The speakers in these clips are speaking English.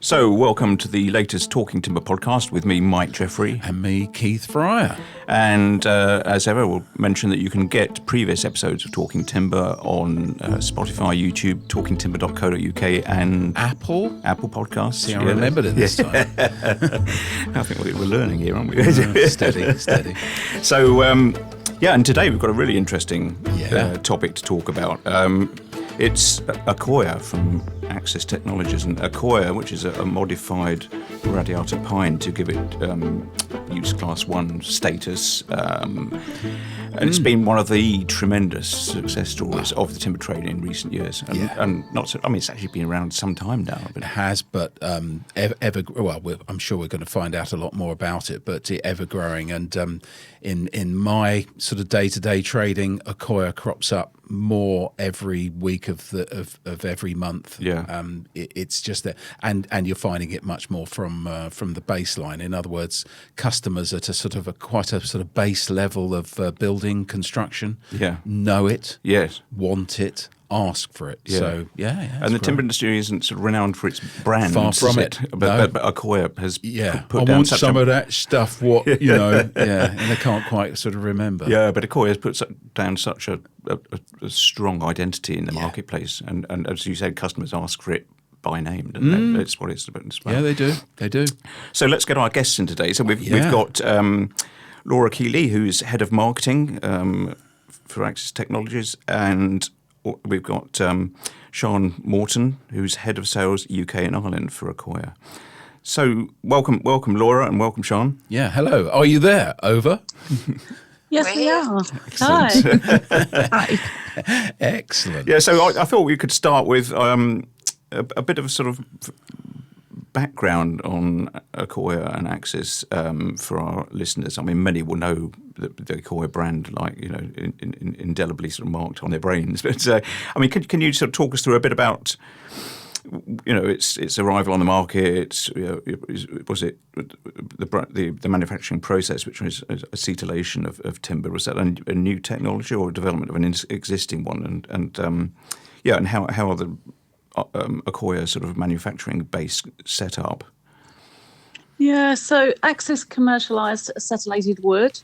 So, welcome to the latest Talking Timber podcast with me, Mike Jeffrey. And me, Keith Fryer. And as ever, we'll mention that you can get previous episodes of Talking Timber on Spotify, YouTube, talkingtimber.co.uk and Apple Podcasts. See, I remembered it this time. I think we're learning here, aren't we? Steady. So, and today we've got a really interesting topic to talk about. It's Accoya from Accsys Technologies, and Accoya, which is a modified radiata pine to give it use class 1 status. And it's been one of the tremendous success stories of the timber trade in recent years. And it's actually been around some time now. It has, but I'm sure we're going to find out a lot more about it, but ever growing. And in my sort of day-to-day trading, Accoya crops up more every week of every month. It's just that, and you're finding it much more from the baseline. In other words, customers at a sort of quite a sort of base level of building construction. Know it. Yes. Want it. Ask for it. So and the timber industry isn't sort of renowned for its brand. Far from it. But Accoya has put I down want such some of that stuff. And they can't quite sort of remember. Yeah, but Accoya has put down such a strong identity in the marketplace, and as you said, customers ask for it by name. That's what it's about as well. Yeah, they do. So let's get our guests in today. So we've got Laura Keily, who's head of marketing for Accsys Technologies, and we've got Siân Moreton, who's head of sales UK and Ireland for Accoya. So welcome Laura, and welcome Siân. Yeah, hello. Are you there? Over. Yes, we are. Hi. Excellent. Yeah, so I thought we could start with a bit of a sort of background on Accoya and Accsys for our listeners. I mean, many will know the Accoya brand, indelibly sort of marked on their brains. But can you sort of talk us through a bit about, its arrival on the market? Was it the manufacturing process, which was acetylation of timber? Was that a new technology or a development of an existing one? And how are the Accoya sort of manufacturing base set up? Yeah, so Accsys commercialised acetylated wood,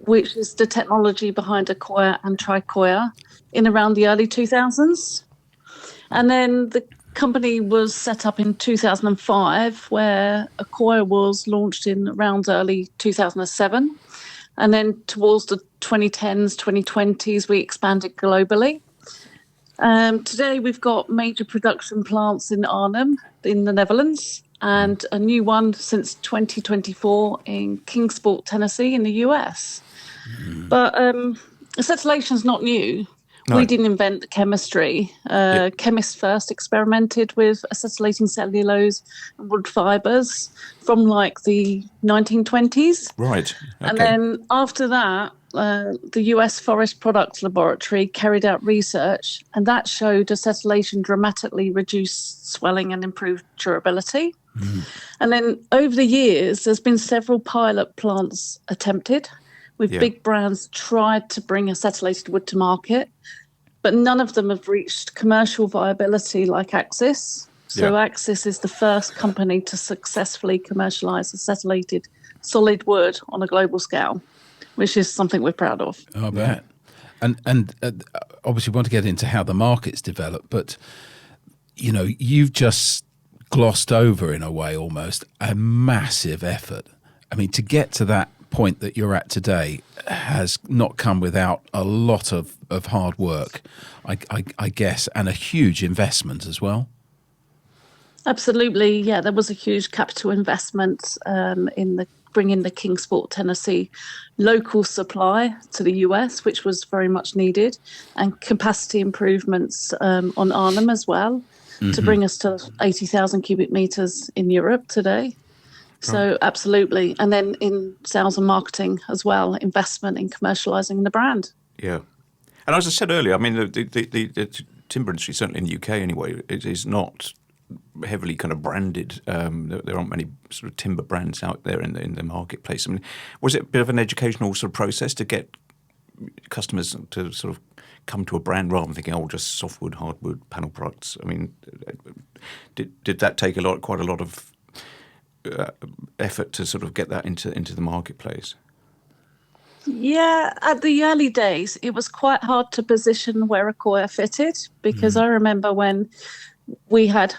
which is the technology behind Accoya and Tricoya, in around the early 2000s. And then the company was set up in 2005, where Accoya was launched in around early 2007. And then towards the 2010s, 2020s, we expanded globally. Today we've got major production plants in Arnhem in the Netherlands and a new one since 2024 in Kingsport, Tennessee in the US. But acetylation is not new. No. We didn't invent the chemistry. Chemists first experimented with acetylating cellulose and wood fibres from the 1920s. Right. Okay. And then after that, the US Forest Products Laboratory carried out research, and that showed acetylation dramatically reduced swelling and improved durability. And then over the years, there's been several pilot plants attempted with big brands tried to bring acetylated wood to market, but none of them have reached commercial viability like Accsys. So Accsys is the first company to successfully commercialise acetylated solid wood on a global scale, which is something we're proud of. I bet. And obviously we want to get into how the market's developed, but, you've just glossed over, in a way, almost, a massive effort. I mean, to get to that point that you're at today has not come without a lot of hard work, I guess, and a huge investment as well. Absolutely, yeah. There was a huge capital investment in bringing the Kingsport, Tennessee local supply to the US, which was very much needed, and capacity improvements on Arnhem as well to bring us to 80,000 cubic metres in Europe today. So absolutely. And then in sales and marketing as well, investment in commercialising the brand. Yeah. And as I said earlier, I mean, the timber industry, certainly in the UK anyway, it is not heavily kind of branded. There aren't many sort of timber brands out there in the marketplace. I mean, was it a bit of an educational sort of process to get customers to sort of come to a brand rather than thinking, oh, just softwood, hardwood panel products? I mean, did that take quite a lot of effort to sort of get that into the marketplace? Yeah, at the early days, it was quite hard to position where Accoya fitted, because I remember when we had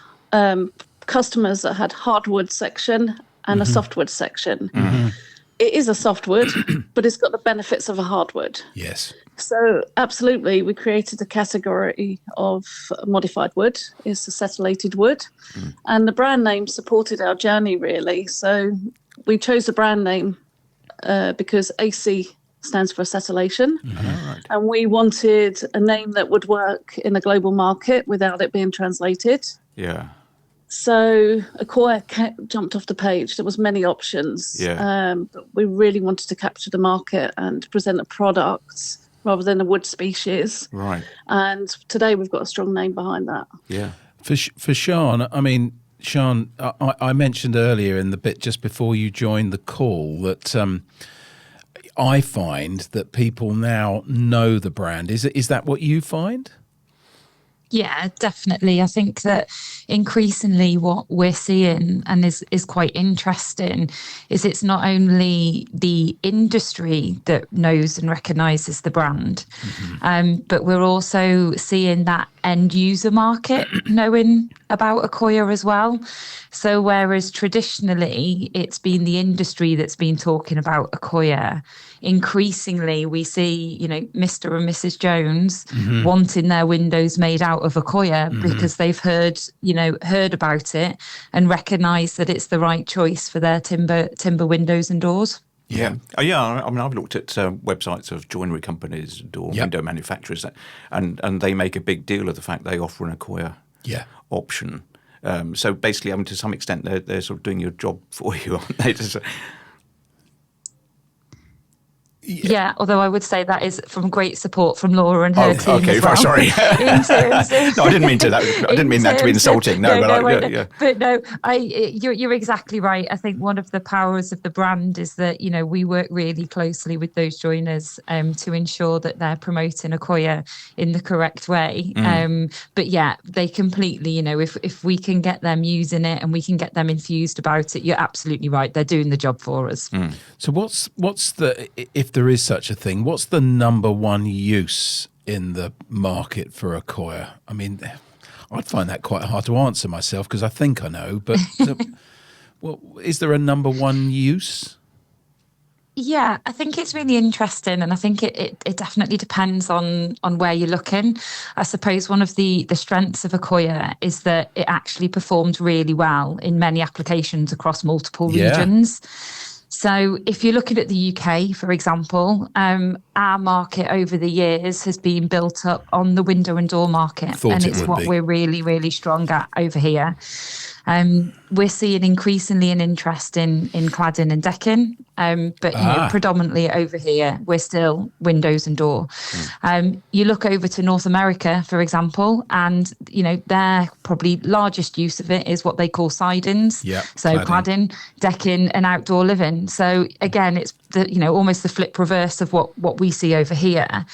customers that had hardwood section and a softwood section. It is a softwood, but it's got the benefits of a hardwood. Yes. So absolutely, we created a category of modified wood. It's acetylated wood. And the brand name supported our journey, really. So we chose the brand name because AC stands for acetylation. Right. And we wanted a name that would work in a global market without it being translated. Yeah. So Accoya jumped off the page. There was many options. Yeah. But we really wanted to capture the market and present a product rather than a wood species. Right. And today we've got a strong name behind that. Yeah. For Siân, I mean, Siân, I mentioned earlier in the bit just before you joined the call that I find that people now know the brand. Is that what you find? Yeah, definitely. I think that increasingly what we're seeing, and is quite interesting, is it's not only the industry that knows and recognises the brand, but we're also seeing that end user market knowing about Accoya as well. So whereas traditionally it's been the industry that's been talking about Accoya, increasingly we see, Mr. and Mrs. Jones wanting their windows made out of Accoya because they've heard about it and recognise that it's the right choice for their timber windows and doors. Yeah. Oh, yeah. I mean, I've looked at websites of joinery companies, door window manufacturers, and they make a big deal of the fact they offer an Accoya option. So basically, I mean, to some extent, they're sort of doing your job for you, aren't they? Yeah, although I would say that is from great support from Laura and her team. Okay, as well. Sorry. No, I didn't mean to. I didn't mean that to be insulting. You're exactly right. I think one of the powers of the brand is that we work really closely with those joiners to ensure that they're promoting Accoya in the correct way. But yeah, they completely. If we can get them using it and we can get them infused about it, you're absolutely right. They're doing the job for us. So what's the, if there is such a thing, what's the number one use in the market for Accoya? I mean, I'd find that quite hard to answer myself because I think I know, but is there a number one use? Yeah, I think it's really interesting, and I think it definitely depends on where you're looking. I suppose one of the strengths of Accoya is that it actually performs really well in many applications across multiple regions. So if you're looking at the UK, for example, our market over the years has been built up on the window and door market. And it's what we're really, really strong at over here. We're seeing increasingly an interest in cladding and decking, but predominantly over here, we're still windows and door. You look over to North America, for example, and their probably largest use of it is what they call sidings. So cladding, decking, and outdoor living. So again, it's almost the flip reverse of what we see over here.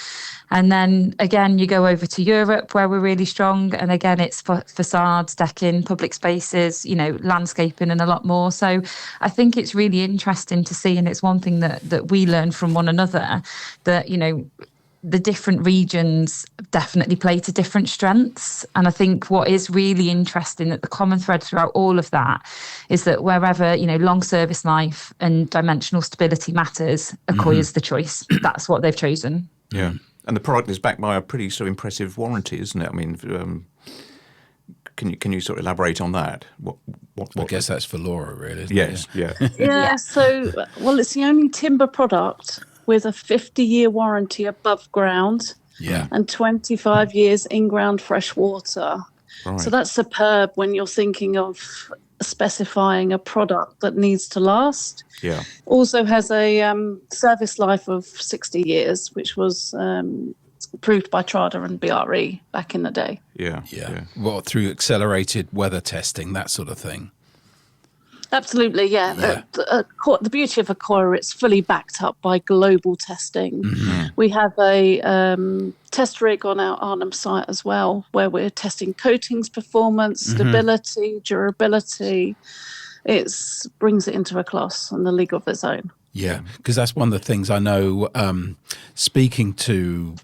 And then again, you go over to Europe where we're really strong. And again, it's facades, decking, public spaces, landscaping and a lot more. So I think it's really interesting to see. And it's one thing that we learn from one another that, the different regions definitely play to different strengths. And I think what is really interesting, that the common thread throughout all of that is that wherever, long service life and dimensional stability matters, Accoya is the choice. That's what they've chosen. Yeah. And the product is backed by a pretty sort of impressive warranty, isn't it? I mean, can you sort of elaborate on that? What I guess that's for Laura, really. Isn't it? Yeah. Yeah. So, it's the only timber product with a 50-year warranty above ground. And 25 years in-ground fresh water. Right. So that's superb when you're thinking of specifying a product that needs to last. Yeah. Also has a service life of 60 years, which was approved by Trada and BRE back in the day. Yeah. Well, through accelerated weather testing, that sort of thing. Absolutely, yeah. The beauty of Accoya, it's fully backed up by global testing. Mm-hmm. We have a test rig on our Arnhem site as well, where we're testing coatings performance, stability, durability. It brings it into a class and the league of its own. Yeah, because that's one of the things I know, speaking to,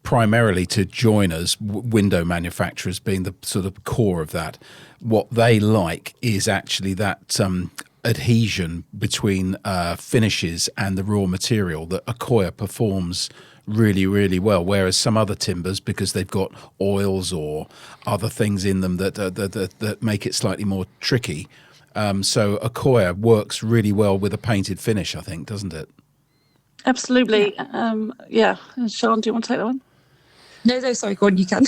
primarily to joiners, window manufacturers being the sort of core of that, what they like is actually that adhesion between finishes and the raw material that Accoya performs really, really well, whereas some other timbers, because they've got oils or other things in them that make it slightly more tricky. So Accoya works really well with a painted finish, I think, doesn't it? Absolutely. Yeah. Siân, do you want to take that one? No, sorry, Gordon, you can.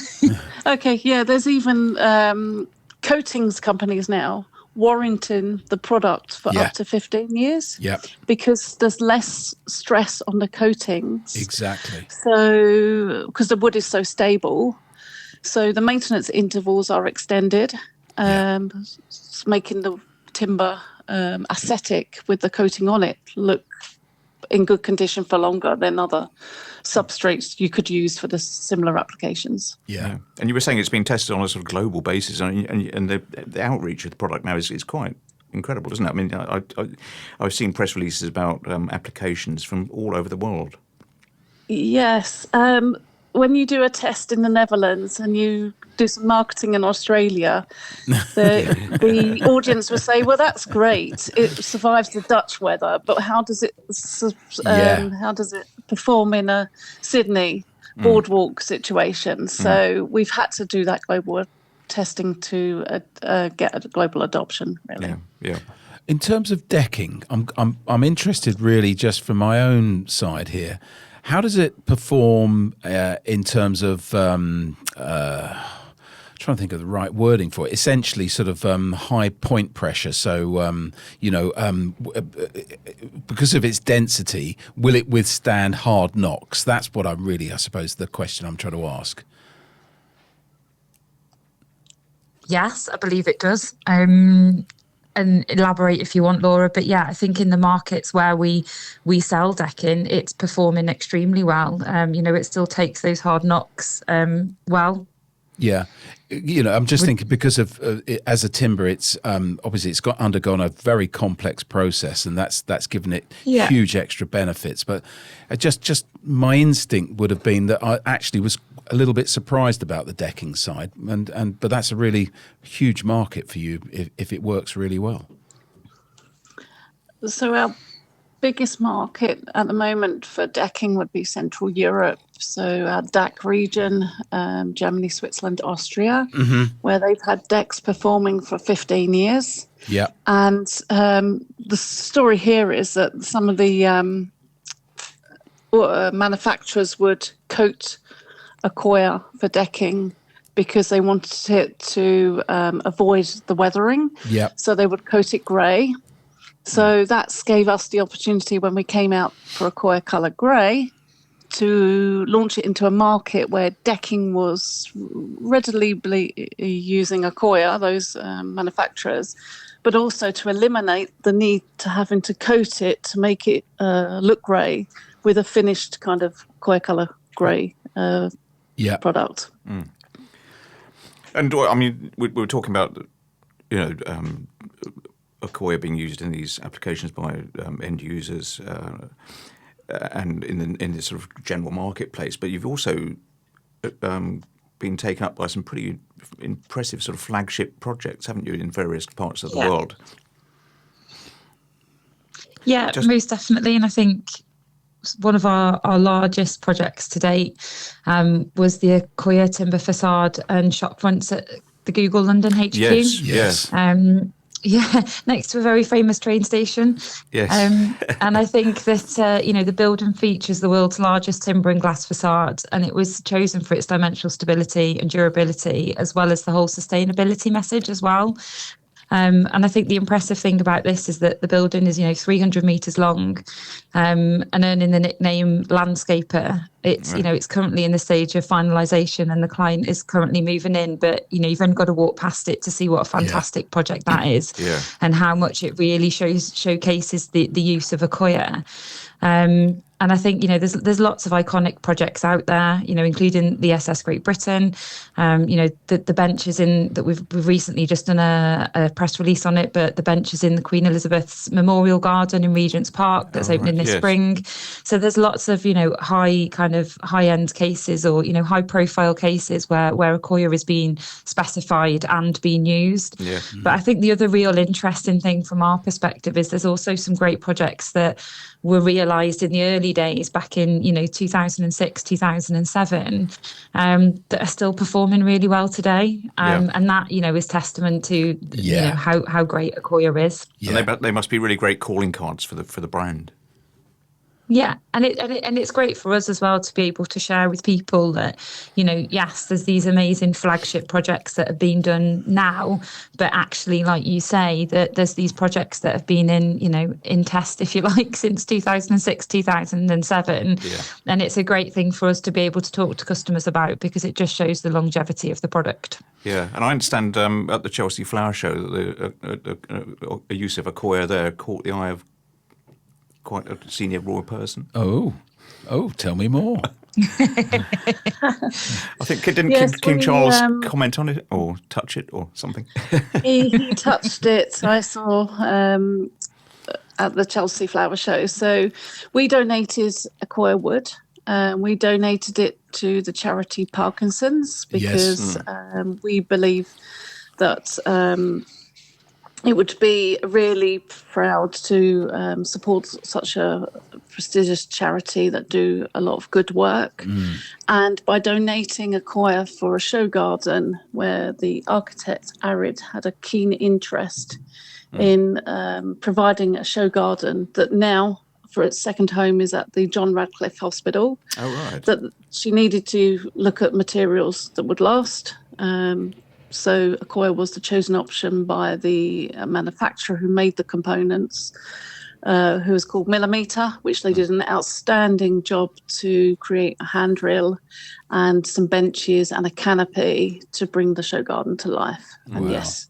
Okay, yeah, there's even coatings companies now warranting the product for up to 15 years. Yeah. Because there's less stress on the coatings. Exactly. So, because the wood is so stable. So the maintenance intervals are extended, making the timber aesthetic with the coating on it look in good condition for longer than other substrates you could use for the similar applications. Yeah. And you were saying it's been tested on a sort of global basis, and the outreach of the product now is quite incredible, isn't it? I mean, I've seen press releases about applications from all over the world. Yes. When you do a test in the Netherlands and you do some marketing in Australia, the audience will say, "Well, that's great. It survives the Dutch weather, but how does it perform in a Sydney boardwalk situation?" So we've had to do that global testing to get a global adoption. Really. Yeah. In terms of decking, I'm interested really just from my own side here. How does it perform in terms of, trying to think of the right wording for it, essentially sort of high point pressure. So, because of its density, will it withstand hard knocks? That's what I suppose, the question I'm trying to ask. Yes, I believe it does. And elaborate if you want, Laura. But yeah, I think in the markets where we sell decking, it's performing extremely well. It still takes those hard knocks well. Yeah. I'm just thinking because of as a timber, it's obviously it's undergone a very complex process, and that's given it huge extra benefits. But just my instinct would have been that I actually was a little bit surprised about the decking side, but that's a really huge market for you if it works really well. So our biggest market at the moment for decking would be Central Europe. So our DAC region, Germany, Switzerland, Austria, where they've had decks performing for 15 years. Yeah. And the story here is that some of the manufacturers would coat Accoya for decking because they wanted it to avoid the weathering. Yeah. So they would coat it grey. So that gave us the opportunity when we came out for Accoya Colour Grey to launch it into a market where decking was readily using Accoya, those manufacturers, but also to eliminate the need to having to coat it to make it look grey with a finished kind of Accoya Colour Grey product. Mm. And I mean, we were talking about, Accoya being used in these applications by end users and in the sort of general marketplace. But you've also been taken up by some pretty impressive sort of flagship projects, haven't you, in various parts of the world? Yeah, most definitely. And I think one of our largest projects to date was the Accoya timber facade and shop fronts at the Google London HQ. Yes. Next to a very famous train station. Yes. And I think that, the building features the world's largest timber and glass facade, and it was chosen for its dimensional stability and durability, as well as the whole sustainability message as well. And I think the impressive thing about this is that the building is, 300 metres long, and earning the nickname Landscaper. It's, it's currently in the stage of finalisation, and the client is currently moving in. But, you've only got to walk past it to see what a fantastic project that is, and how much it really showcases the use of Accoya. And I think, there's lots of iconic projects out there, including the SS Great Britain, the benches that we've recently just done a press release on it, but the benches in the Queen Elizabeth's Memorial Garden in Regent's Park that's opening this spring. So there's lots of, high-end cases or, high-profile cases where Accoya is being specified and being used. Yeah. But I think the other real interesting thing from our perspective is there's also some great projects that were realised in the early days back in 2006, 2007, that are still performing really well today, and that is testament to how great Accoya is. Yeah. And they must be really great calling cards for the brand. Yeah, and it's great for us as well to be able to share with people that, yes, there's these amazing flagship projects that have been done now, but actually, like you say, that there's these projects that have been in test, if you like, since 2006, 2007. Yeah. And it's a great thing for us to be able to talk to customers about, because it just shows the longevity of the product. Yeah, and I understand at the Chelsea Flower Show that a use of Accoya there caught the eye of quite a senior royal person. Oh, tell me more. I think didn't King Charles comment on it or touch it or something? he touched it. I saw at the Chelsea Flower Show. So we donated Accoya wood. We donated it to the charity Parkinson's because we believe that it would be really proud to support such a prestigious charity that do a lot of good work. And by donating Accoya for a show garden where the architect Arid had a keen interest in providing a show garden that now, for its second home, is at the John Radcliffe Hospital. Oh, right. That she needed to look at materials that would last. So Accoya was the chosen option by the manufacturer who made the components, who was called Millimeter, which they did an outstanding job to create a handrail and some benches and a canopy to bring the show garden to life. Wow. And yes,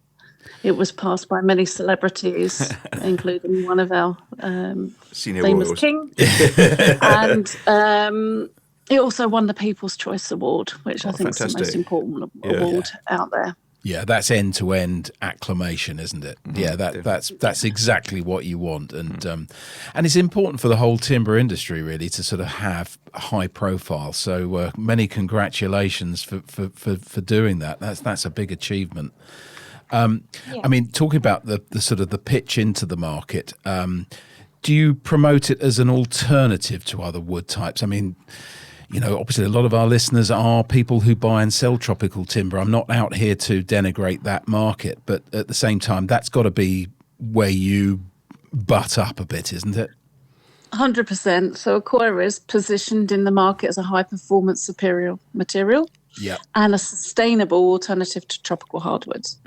it was passed by many celebrities, including one of our senior famous royals. king. And it also won the People's Choice Award, which I think is the most important award out there. Yeah, that's end-to-end acclamation, isn't it? Yeah, that's exactly what you want, and it's important for the whole timber industry really to sort of have a high profile. So many congratulations for doing that. That's a big achievement. I mean, talking about the sort of the pitch into the market, do you promote it as an alternative to other wood types? I mean, obviously a lot of our listeners are people who buy and sell tropical timber. I'm not out here to denigrate that market, but at the same time, that's got to be where you butt up a bit, isn't it? 100%. So Accoya is positioned in the market as a high-performance superior material and a sustainable alternative to tropical hardwoods.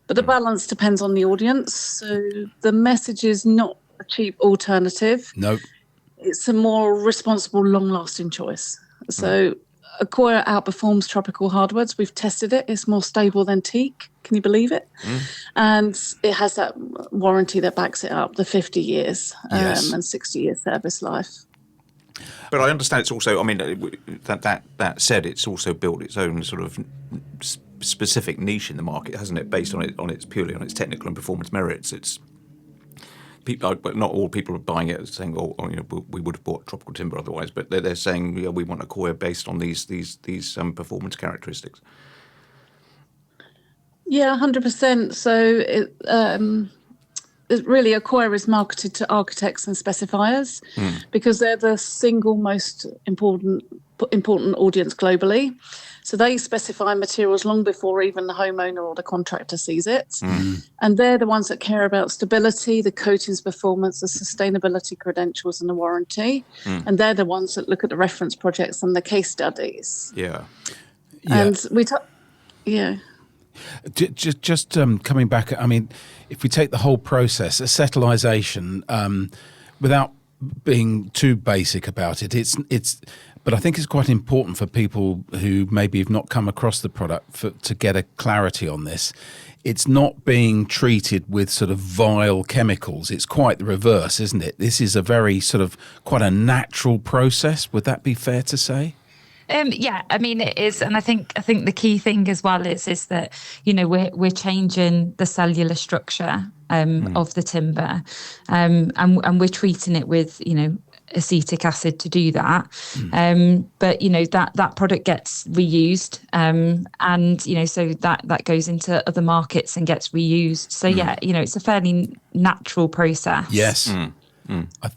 But the balance depends on the audience. So the message is not a cheap alternative. No. It's a more responsible, long-lasting choice. So Accoya outperforms tropical hardwoods. We've tested it. It's more stable than teak. Can you believe it? And it has that warranty that backs it up, the 50 years and 60-year service life. But I understand it's also, I mean, that said, it's also built its own sort of specific niche in the market, hasn't it? Based on its purely on its technical and performance merits. It's people, but not all people are buying it saying, we would have bought tropical timber otherwise. But they're saying, we want Accoya based on these performance characteristics. Yeah, 100%. So really Accoya is marketed to architects and specifiers because they're the single most important audience globally. So they specify materials long before even the homeowner or the contractor sees it. And they're the ones that care about stability, the coatings performance, the sustainability credentials and the warranty. And they're the ones that look at the reference projects and the case studies. Yeah. And Just coming back, I mean, if we take the whole process, acetalization, without being too basic about it, but I think it's quite important for people who maybe have not come across the product to get a clarity on this. It's not being treated with sort of vile chemicals. It's quite the reverse, isn't it? This is a very sort of quite a natural process. Would that be fair to say? Yeah, I mean it is, and I think the key thing as well is that we're changing the cellular structure of the timber, and we're treating it with acetic acid to do that. But that product gets reused, and so that goes into other markets and gets reused. So it's a fairly natural process. Yes.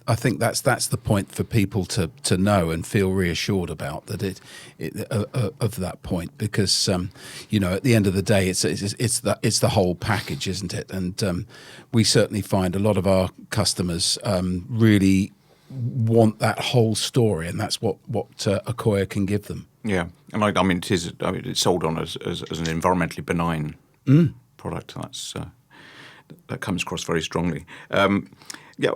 I think that's the point for people to know and feel reassured about that of that point, because at the end of the day it's the whole package, isn't it? And we certainly find a lot of our customers really want that whole story, and that's what Accoya can give them. Yeah, and I mean it's sold on as an environmentally benign product. That comes across very strongly. Yeah,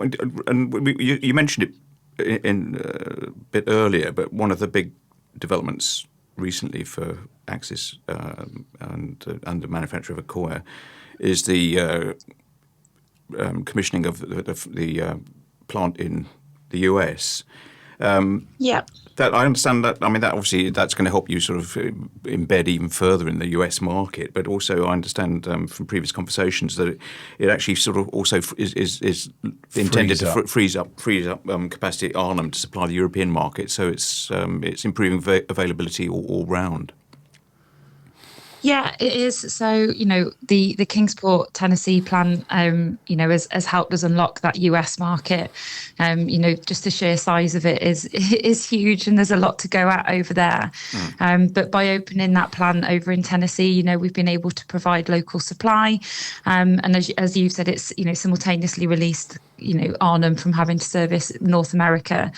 and you mentioned it in a bit earlier, but one of the big developments recently for Accsys and the manufacture of Accoya is the commissioning of the plant in the US. That I understand that. I mean, that obviously that's going to help you sort of embed even further in the US market. But also, I understand from previous conversations that it actually sort of also is intended to freeze up capacity at Arnhem to supply the European market. So it's improving availability all round. Yeah, it is. So, the Kingsport, Tennessee plant, has helped us unlock that US market. Just the sheer size of it is huge, and there's a lot to go at over there. But by opening that plant over in Tennessee, we've been able to provide local supply. And as you've said, it's, simultaneously released Arnhem from having to service North America,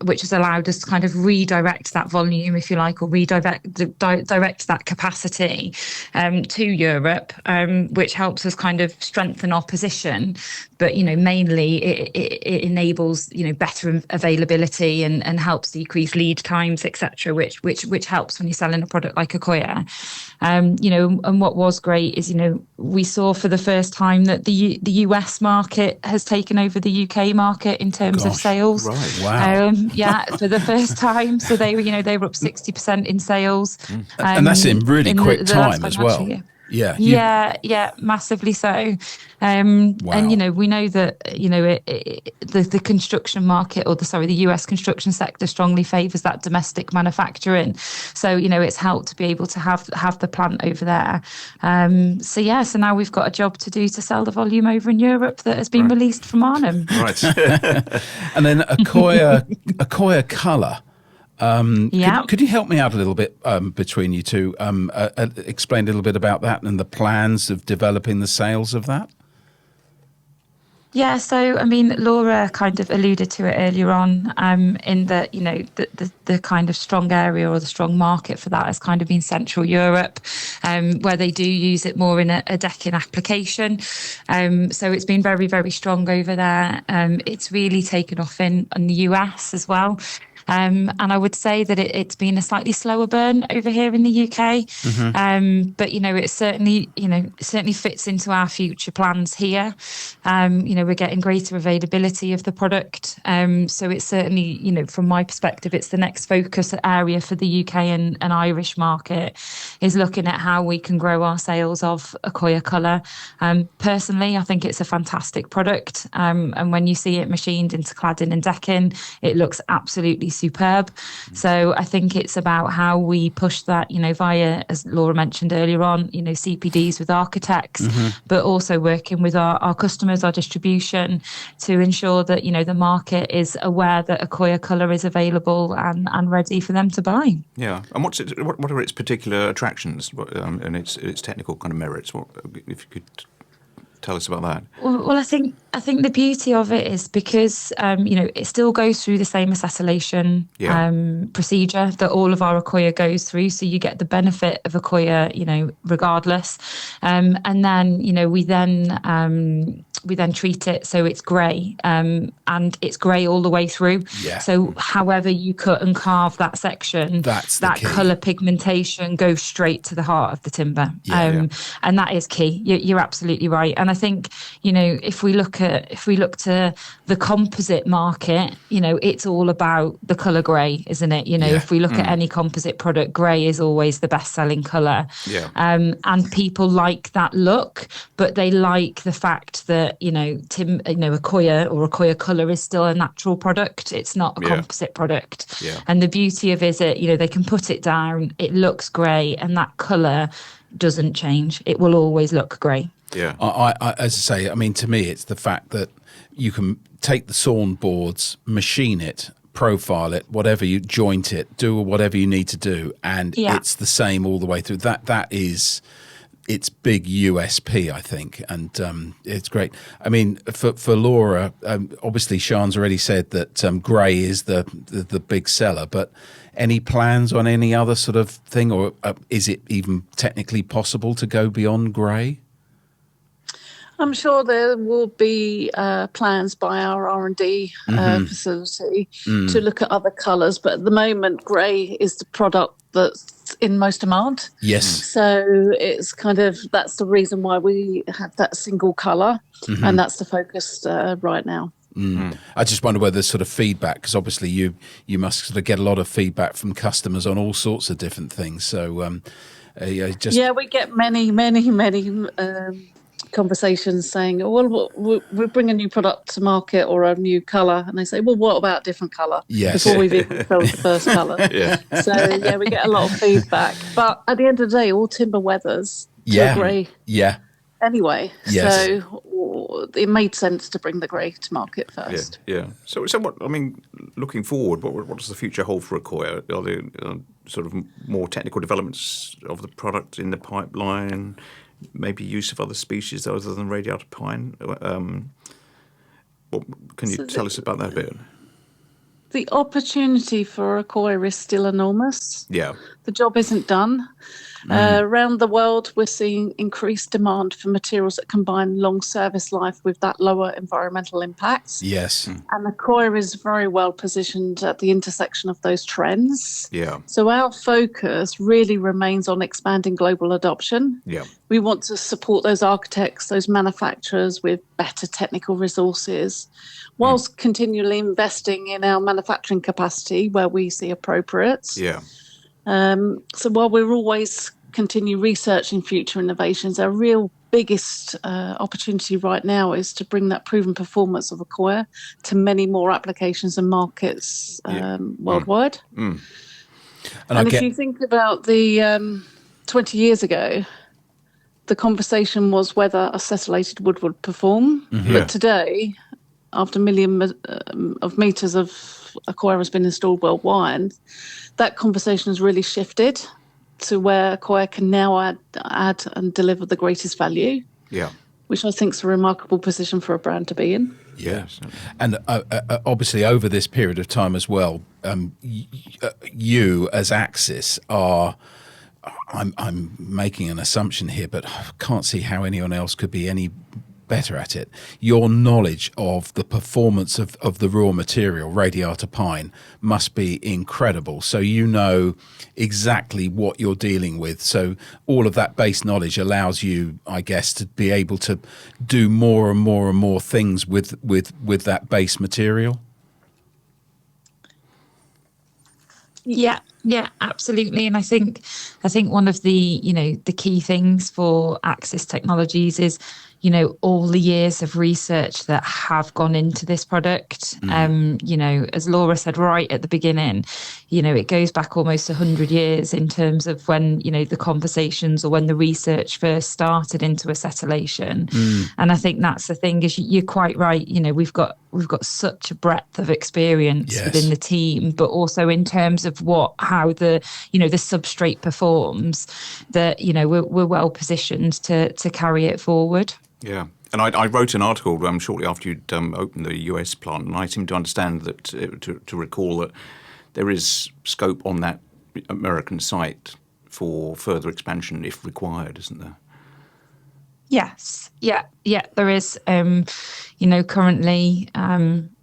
which has allowed us to kind of redirect that volume, if you like, or direct that capacity to Europe, which helps us kind of strengthen our position. But mainly it enables better availability and helps decrease lead times, etc., which helps when you're selling a product like Accoya. And what was great is we saw for the first time that the US market has taken over the UK market in terms of sales. Right. Wow. For the first time. So they were up 60% in sales. And that's in really quick time as well. Yeah, massively so. And we know that the construction market, the US construction sector strongly favours that domestic manufacturing. So it's helped to be able to have the plant over there. So now we've got a job to do to sell the volume over in Europe that has been released from Arnhem. Right. And then Accoya Colour. Could you help me out a little bit between you two? Explain a little bit about that and the plans of developing the sales of that? Yeah, so I mean, Laura kind of alluded to it earlier on, in that the kind of strong area or the strong market for that has kind of been Central Europe, where they do use it more in a decking application. So it's been very, very strong over there. It's really taken off in the US as well. And I would say that it's been a slightly slower burn over here in the UK. But it certainly fits into our future plans here. We're getting greater availability of the product. So it's certainly, from my perspective, it's the next focus area for the UK and Irish market, is looking at how we can grow our sales of Accoya Colour. Personally, I think it's a fantastic product. And when you see it machined into cladding and decking, it looks absolutely superb. So I think it's about how we push that, via, as Laura mentioned earlier on, CPDs with architects, but also working with our customers, our distribution, to ensure that, the market is aware that Accoya Colour is available and ready for them to buy. Yeah. And what are its particular attractions and its technical kind of merits? If you could tell us about that? Well, I think the beauty of it is because it still goes through the same acetylation procedure that all of our Accoya goes through. So you get the benefit of Accoya, regardless. And then we then treat it so it's grey, and it's grey all the way through. Yeah. So however you cut and carve that section, that colour pigmentation goes straight to the heart of the timber. And that is key. You're absolutely right. And I think, if we look to the composite market, it's all about the colour grey, isn't it? If we look at any composite product, grey is always the best selling colour. Yeah. And people like that look, but they like the fact that, Accoya or Accoya colour is still a natural product. It's not a composite product. Yeah. And the beauty of it is that, they can put it down, it looks grey, and that colour doesn't change. It will always look grey. Yeah. I as I say, I mean, to me, it's the fact that you can take the sawn boards, machine it, profile it, whatever you joint it, do whatever you need to do, and it's the same all the way through. That is its big USP, I think, and it's great. I mean, for Laura, obviously, Sian's already said that grey is the big seller, but any plans on any other sort of thing, or is it even technically possible to go beyond grey? I'm sure there will be plans by our R&D facility to look at other colours, but at the moment, grey is the product that's in most demand. Yes. So it's that's the reason why we have that single colour, and that's the focus right now. I just wonder whether there's sort of feedback, because obviously you must sort of get a lot of feedback from customers on all sorts of different things. So we get many conversations saying, well, we bring a new product to market or a new colour, and they say, well, what about different colour? Yes. Before we've even filled the first colour. So we get a lot of feedback, but at the end of the day, all timber weathers to grey anyway. Yes. So it made sense to bring the grey to market first. Yeah. So what, I mean, looking forward, what does the future hold for Accoya? Are there sort of more technical developments of the product in the pipeline? Maybe use of other species other than radiata pine? Can you tell us about that a bit? The opportunity for Accoya is still enormous. Yeah. The job isn't done. Around the world, we're seeing increased demand for materials that combine long service life with that lower environmental impacts. Yes. And Accoya is very well positioned at the intersection of those trends. Yeah. So our focus really remains on expanding global adoption. Yeah. We want to support those architects, those manufacturers with better technical resources, whilst continually investing in our manufacturing capacity where we see appropriate. Yeah. So while we're always continue researching future innovations, our real biggest opportunity right now is to bring that proven performance of Accoya to many more applications and markets worldwide. And if you think about the 20 years ago, the conversation was whether acetylated wood would perform. But today, after a million of meters of Accoya has been installed worldwide, that conversation has really shifted to where Accoya can now add and deliver the greatest value. Yeah, which I think is a remarkable position for a brand to be in. Yes, and obviously over this period of time as well, you as Accsys are. I'm making an assumption here, but I can't see how anyone else could be any better at it. Your knowledge of the performance of the raw material, radiata pine, must be incredible. So you know exactly what you're dealing with. So all of that base knowledge allows you, I guess, to be able to do more and more and more things with that base material. Yeah, absolutely. And I think one of the, the key things for Accsys Technologies is, all the years of research that have gone into this product. As Laura said right at the beginning, it goes back almost 100 years in terms of when, the conversations or when the research first started into acetylation. And I think that's the thing is you're quite right. We've got such a breadth of experience within the team, but also in terms of how the substrate performs, that we're well positioned to carry it forward. Yeah, And I wrote an article shortly after you'd opened the US plant, and I seem to understand that, to recall that there is scope on that American site for further expansion if required, isn't there? Yes. Yeah, there is. Currently,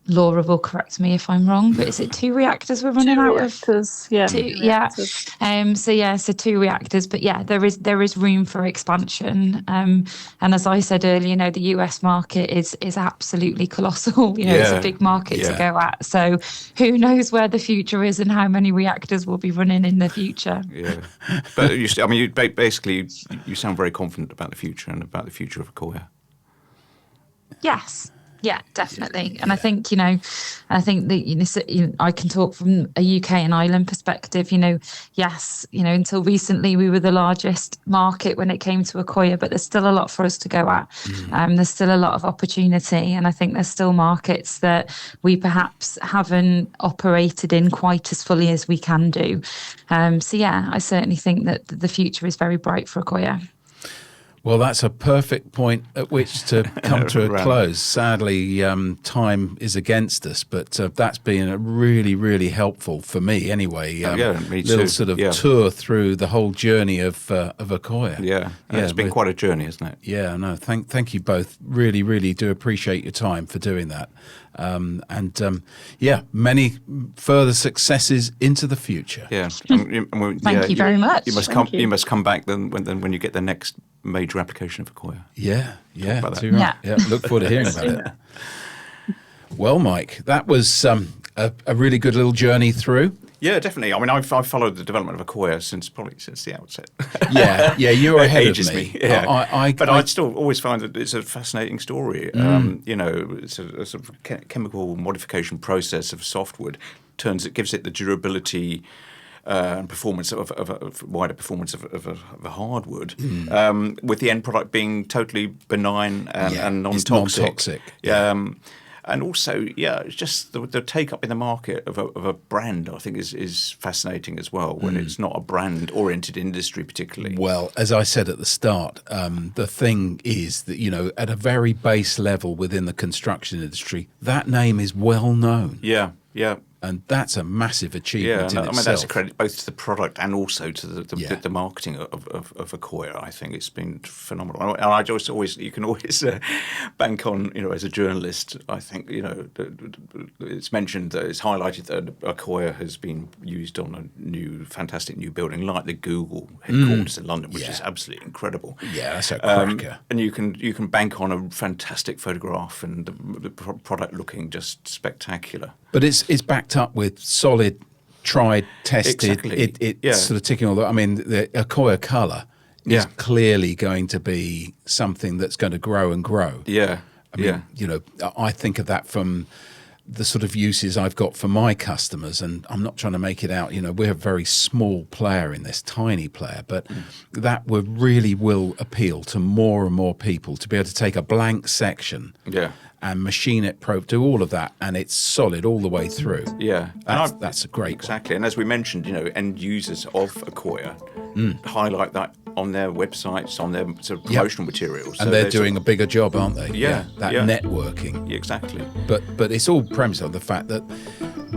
Laura will correct me if I'm wrong, but is it 2 reactors we're running out of? Yeah. 2, yeah. So 2 reactors, but yeah, there is room for expansion. And as I said earlier, the US market is absolutely colossal. It's a big market to go at. So who knows where the future is and how many reactors will be running in the future. Yeah, but you sound very confident about the future and about the future of Accoya. Yes. Yeah, definitely. And I think, that, I can talk from a UK and Ireland perspective, yes, until recently we were the largest market when it came to Accoya, but there's still a lot for us to go at. There's still a lot of opportunity. And I think there's still markets that we perhaps haven't operated in quite as fully as we can do. I certainly think that the future is very bright for Accoya. Well, that's a perfect point at which to come to a close. Sadly, time is against us, but that's been really, really helpful for me anyway. Me little too. Sort of tour through the whole journey of Accoya. It's been quite a journey, isn't it? Yeah, no, thank you both. Really, really do appreciate your time for doing that. Many further successes into the future. Yeah, thank you very much. You must come back then when you get the next major application of Accoya. Yeah, look forward to hearing about it. Well, Mike, that was a really good little journey through. Yeah, definitely. I mean, I've followed the development of Accoya since the outset. Yeah, you're ahead of me. Yeah. But I still always find that it's a fascinating story. It's a sort of chemical modification process of softwood. Gives it the durability and performance of wider performance of a hardwood, with the end product being totally benign and non-toxic. It's non-toxic. And also, it's just the take-up in the market of a brand, I think, is fascinating as well, when it's not a brand-oriented industry particularly. Well, as I said at the start, the thing is that, at a very base level within the construction industry, that name is well known. Yeah. And that's a massive achievement in itself. I mean, that's a credit both to the product and also to the marketing of Accoya. I think it's been phenomenal. And I just you can always bank on, as a journalist, I think, it's mentioned that it's highlighted that Accoya has been used on a fantastic new building like the Google headquarters in London, which is absolutely incredible. Yeah, that's a cracker. And you can bank on a fantastic photograph and the product looking just spectacular. But it's backed up with solid, tried, tested. Exactly. It's sort of ticking all that. I mean, the Accoya colour is clearly going to be something that's going to grow and grow. Yeah. I mean, I think of that from the sort of uses I've got for my customers, and I'm not trying to make it out, we're a very small player in this, tiny player, but that really will appeal to more and more people to be able to take a blank section and machine it, do all of that, and it's solid all the way through. Yeah. That's a great Exactly. And as we mentioned, end users of Accoya highlight that on their websites, on their sort of promotional materials. And they're doing a bigger job, aren't they? Yeah. That networking. Yeah, exactly. But it's all premised on the fact that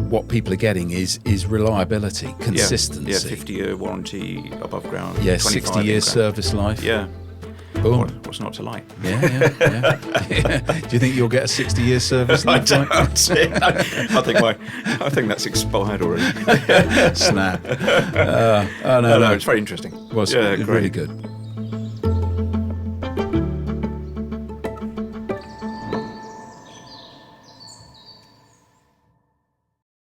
what people are getting is reliability, consistency. Yeah, 50-year warranty above ground. Yeah, 60 years service life. Yeah. Boom. What's not to like? Yeah. Do you think you'll get a 60-year service? I don't. I think that's expired already. Snap. No, it's very interesting. Well, it's really good.